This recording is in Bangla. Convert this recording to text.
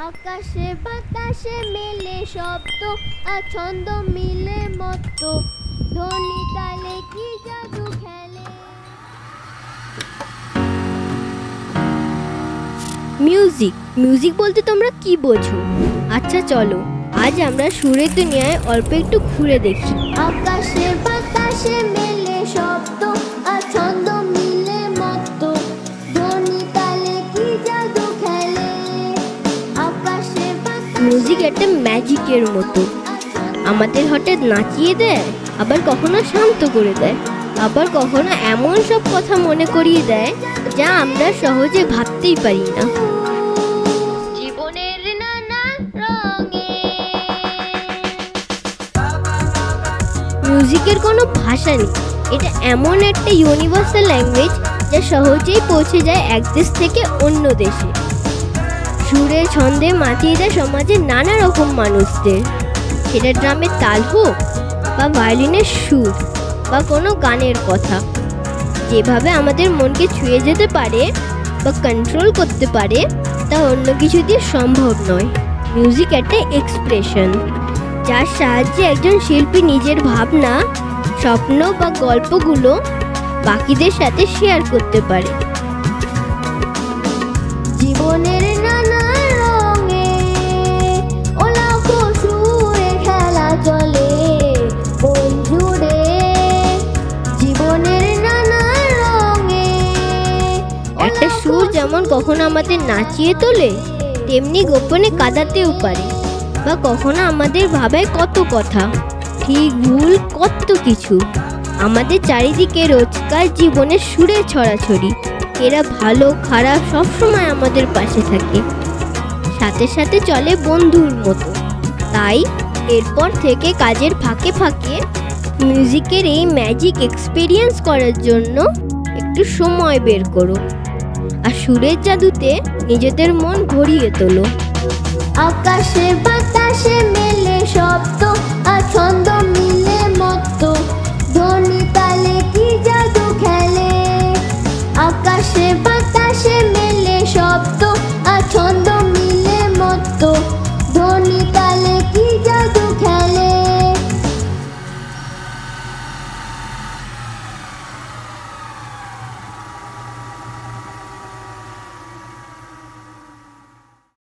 আকাশে বাতাসে মেলে শব্দ আর ছন্দ মিলে মত্ত ধ্বনি তালে কি জাদু খেলে। মিউজিক বলতে তোমরা কি বোঝো? আচ্ছা চলো আজ আমরা সুরের দুনিয়ায় অল্প একটু ঘুরে দেখি। আকাশে বাতাসে মেলে শব্দ আর ছন্দ মিলে মত্ত ধ্বনি তালে কি জাদু খেলে। আকাশে মিউজিক একটা ম্যাজিকের মতো, আমাদের হঠাৎ নাচিয়ে দেয়, আবার কখনো শান্ত করে দেয়, আবার কখনো এমন সব কথা মনে করিয়ে দেয় যা আমরা সহজে ভাবতেই পারি না। জীবনের নানান রঙে মিউজিকের কোনো ভাষা নেই, এটা এমন একটা ইউনিভার্সাল ল্যাঙ্গুয়েজ যা সহজেই পৌঁছে যায় এক দেশ থেকে অন্য দেশে। সুরে ছন্দে মাতিয়ে দেয় সমাজের নানা রকম মানুষদের, সেটা ড্রামের তাল হোক বা ভায়োলিনের সুর বা কোনো গানের কথা। যেভাবে আমাদের মনকে ছুঁয়ে যেতে পারে বা কন্ট্রোল করতে পারে তা অন্য কিছু দিয়ে সম্ভব নয়। মিউজিক একটা এক্সপ্রেশন, যার সাহায্যে একজন শিল্পী নিজের ভাবনা, স্বপ্ন বা গল্পগুলো বাকিদের সাথে শেয়ার করতে পারে। জীবনের নানান রঙে ওলাক সুরে খেলা চলে মন জুড়ে। জীবনের নানান রঙে একটা সুর যেমন কখনো আমাদের নাচিয়ে তোলে, তেমনি গোপনে কাঁদাতেও পারে, বা কখনো আমাদের ভাবায় কত কথা, ঠিক ভুল কত কিছু। আমাদের চারিদিকে রোজকার জীবনের সুরের ছড়াছড়ি, এরা ভালো খারাপ সবসময় আমাদের পাশে থাকে, সাথে সাথে চলে বন্ধুর মতো। তাই এরপর থেকে কাজের ফাঁকে ফাঁকে মিউজিকের এই ম্যাজিক এক্সপেরিয়েন্স করার জন্য একটু সময় বের করো, আর সুরের জাদুতে নিজেদের মন ভরিয়ে তোলো। আকাশে বাতাসে মেলে শব্দ